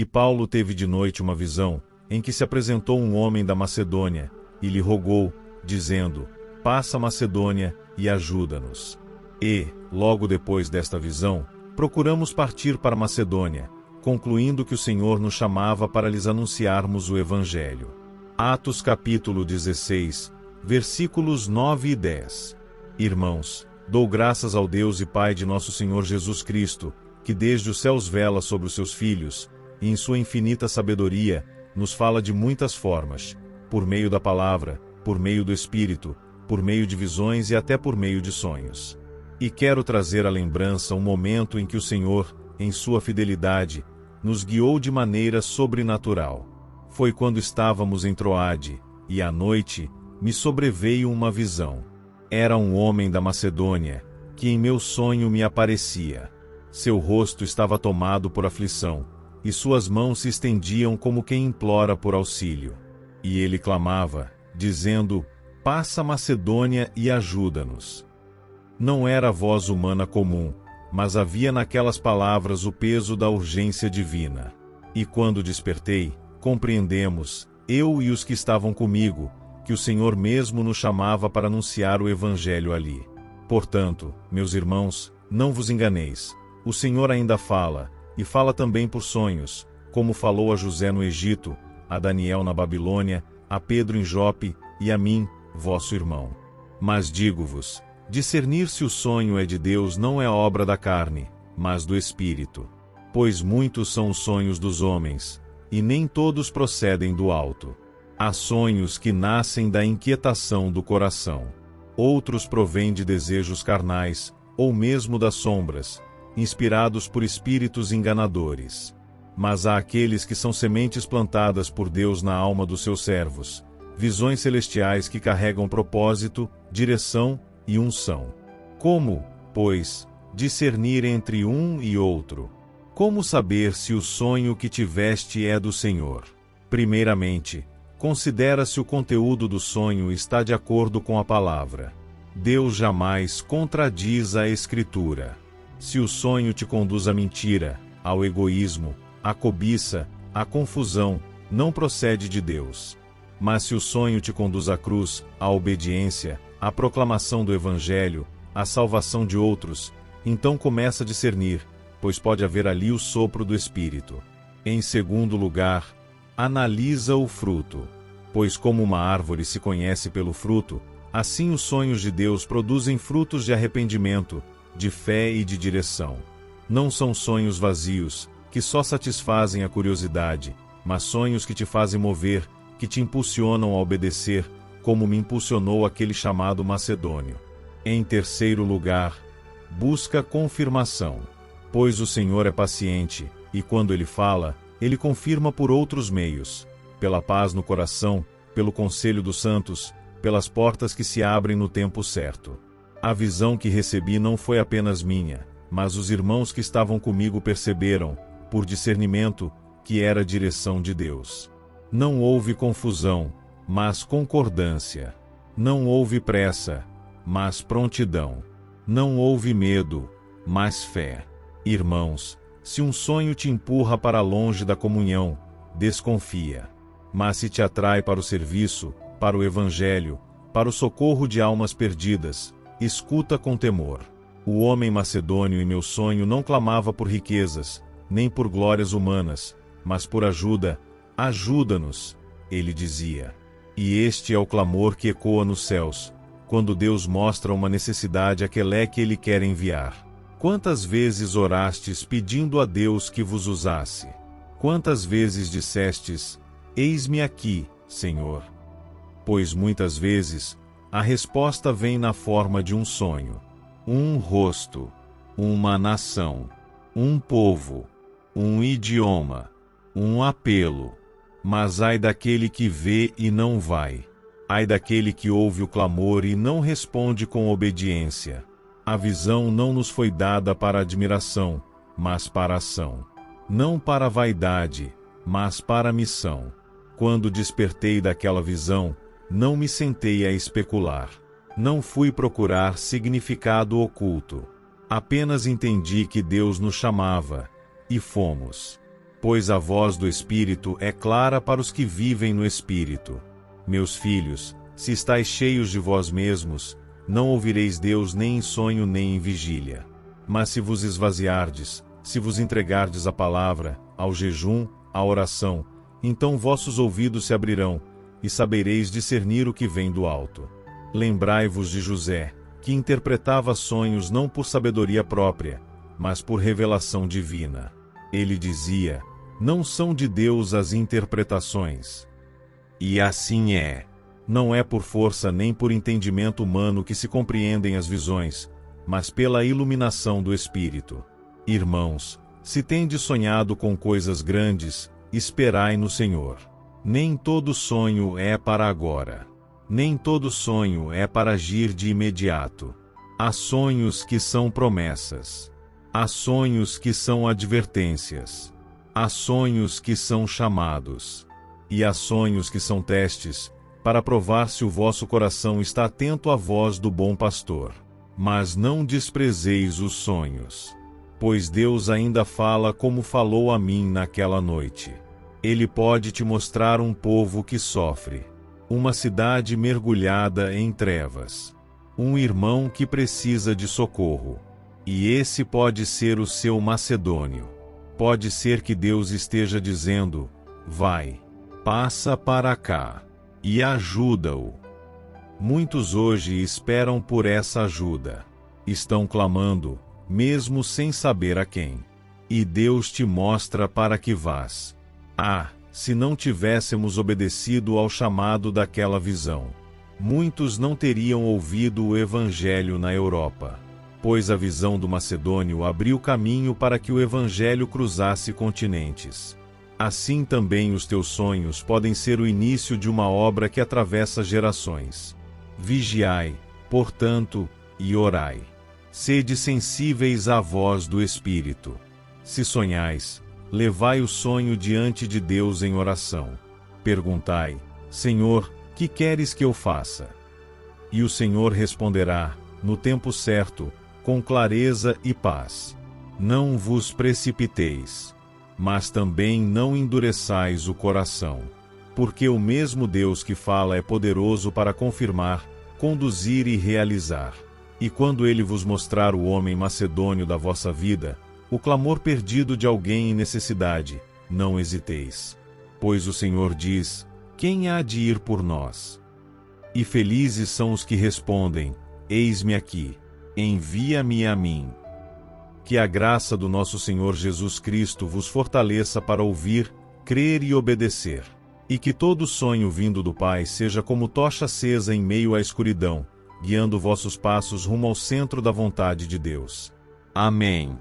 E Paulo teve de noite uma visão, em que se apresentou um homem da Macedônia, e lhe rogou, dizendo: passa a Macedônia e ajuda-nos. E, logo depois desta visão, procuramos partir para Macedônia, concluindo que o Senhor nos chamava para lhes anunciarmos o Evangelho. Atos capítulo 16, versículos 9 e 10. Irmãos, dou graças ao Deus e Pai de nosso Senhor Jesus Cristo, que desde os céus vela sobre os seus filhos, e em sua infinita sabedoria, nos fala de muitas formas, por meio da palavra, por meio do Espírito, por meio de visões e até por meio de sonhos. E quero trazer à lembrança um momento em que o Senhor, em sua fidelidade, nos guiou de maneira sobrenatural. Foi quando estávamos em Troade, e à noite, me sobreveio uma visão. Era um homem da Macedônia, que em meu sonho me aparecia. Seu rosto estava tomado por aflição, e suas mãos se estendiam como quem implora por auxílio. E ele clamava, dizendo: passa a Macedônia e ajuda-nos. Não era voz humana comum, mas havia naquelas palavras o peso da urgência divina. E quando despertei, compreendemos, eu e os que estavam comigo, que o Senhor mesmo nos chamava para anunciar o Evangelho ali. Portanto, meus irmãos, não vos enganeis. O Senhor ainda fala, e fala também por sonhos, como falou a José no Egito, a Daniel na Babilônia, a Pedro em Jope, e a mim, vosso irmão. Mas digo-vos, discernir se o sonho é de Deus não é obra da carne, mas do Espírito. Pois muitos são os sonhos dos homens, e nem todos procedem do alto. Há sonhos que nascem da inquietação do coração. Outros provêm de desejos carnais, ou mesmo das sombras, inspirados por espíritos enganadores. Mas há aqueles que são sementes plantadas por Deus na alma dos seus servos, visões celestiais que carregam propósito, direção e unção. Como, pois, discernir entre um e outro? Como saber se o sonho que tiveste é do Senhor? Primeiramente, considera se o conteúdo do sonho está de acordo com a palavra. Deus jamais contradiz a Escritura. Se o sonho te conduz à mentira, ao egoísmo, à cobiça, à confusão, não procede de Deus. Mas se o sonho te conduz à cruz, à obediência, à proclamação do Evangelho, à salvação de outros, então começa a discernir, pois pode haver ali o sopro do Espírito. Em segundo lugar, analisa o fruto. Pois como uma árvore se conhece pelo fruto, assim os sonhos de Deus produzem frutos de arrependimento, de fé e de direção. Não são sonhos vazios, que só satisfazem a curiosidade, mas sonhos que te fazem mover, que te impulsionam a obedecer, como me impulsionou aquele chamado macedônio. Em terceiro lugar, busca confirmação. Pois o Senhor é paciente, e quando Ele fala, Ele confirma por outros meios, pela paz no coração, pelo conselho dos santos, pelas portas que se abrem no tempo certo. A visão que recebi não foi apenas minha, mas os irmãos que estavam comigo perceberam, por discernimento, que era a direção de Deus. Não houve confusão, mas concordância. Não houve pressa, mas prontidão. Não houve medo, mas fé. Irmãos, se um sonho te empurra para longe da comunhão, desconfia. Mas se te atrai para o serviço, para o Evangelho, para o socorro de almas perdidas, escuta com temor. O homem macedônio em meu sonho não clamava por riquezas, nem por glórias humanas, mas por ajuda. Ajuda-nos, ele dizia. E este é o clamor que ecoa nos céus, quando Deus mostra uma necessidade àquele que Ele quer enviar. Quantas vezes orastes pedindo a Deus que vos usasse? Quantas vezes dissestes: eis-me aqui, Senhor? Pois muitas vezes, a resposta vem na forma de um sonho, um rosto, uma nação, um povo, um idioma, um apelo. Mas ai daquele que vê e não vai. Ai daquele que ouve o clamor e não responde com obediência. A visão não nos foi dada para admiração, mas para ação. Não para vaidade, mas para missão. Quando despertei daquela visão, não me sentei a especular. Não fui procurar significado oculto. Apenas entendi que Deus nos chamava, e fomos. Pois a voz do Espírito é clara para os que vivem no Espírito. Meus filhos, se estáis cheios de vós mesmos, não ouvireis Deus nem em sonho nem em vigília. Mas se vos esvaziardes, se vos entregardes à palavra, ao jejum, à oração, então vossos ouvidos se abrirão, e sabereis discernir o que vem do alto. Lembrai-vos de José, que interpretava sonhos não por sabedoria própria, mas por revelação divina. Ele dizia: não são de Deus as interpretações. E assim é. Não é por força nem por entendimento humano que se compreendem as visões, mas pela iluminação do Espírito. Irmãos, se tendes sonhado com coisas grandes, esperai no Senhor. Nem todo sonho é para agora. Nem todo sonho é para agir de imediato. Há sonhos que são promessas. Há sonhos que são advertências. Há sonhos que são chamados. E há sonhos que são testes, para provar se o vosso coração está atento à voz do bom pastor. Mas não desprezeis os sonhos. Pois Deus ainda fala como falou a mim naquela noite. Ele pode te mostrar um povo que sofre. Uma cidade mergulhada em trevas. Um irmão que precisa de socorro. E esse pode ser o seu macedônio. Pode ser que Deus esteja dizendo: vai, passa para cá, e ajuda-o. Muitos hoje esperam por essa ajuda. Estão clamando, mesmo sem saber a quem. E Deus te mostra para que vás. Se não tivéssemos obedecido ao chamado daquela visão, muitos não teriam ouvido o Evangelho na Europa. Pois a visão do macedônio abriu caminho para que o Evangelho cruzasse continentes. Assim também os teus sonhos podem ser o início de uma obra que atravessa gerações. Vigiai, portanto, e orai. Sede sensíveis à voz do Espírito. Se sonhais, levai o sonho diante de Deus em oração. Perguntai: Senhor, que queres que eu faça? E o Senhor responderá, no tempo certo, com clareza e paz. Não vos precipiteis, mas também não endureçais o coração. Porque o mesmo Deus que fala é poderoso para confirmar, conduzir e realizar. E quando ele vos mostrar o homem macedônio da vossa vida, o clamor perdido de alguém em necessidade, não hesiteis. Pois o Senhor diz: quem há de ir por nós? E felizes são os que respondem: eis-me aqui, envia-me a mim. Que a graça do nosso Senhor Jesus Cristo vos fortaleça para ouvir, crer e obedecer. E que todo sonho vindo do Pai seja como tocha acesa em meio à escuridão, guiando vossos passos rumo ao centro da vontade de Deus. Amém.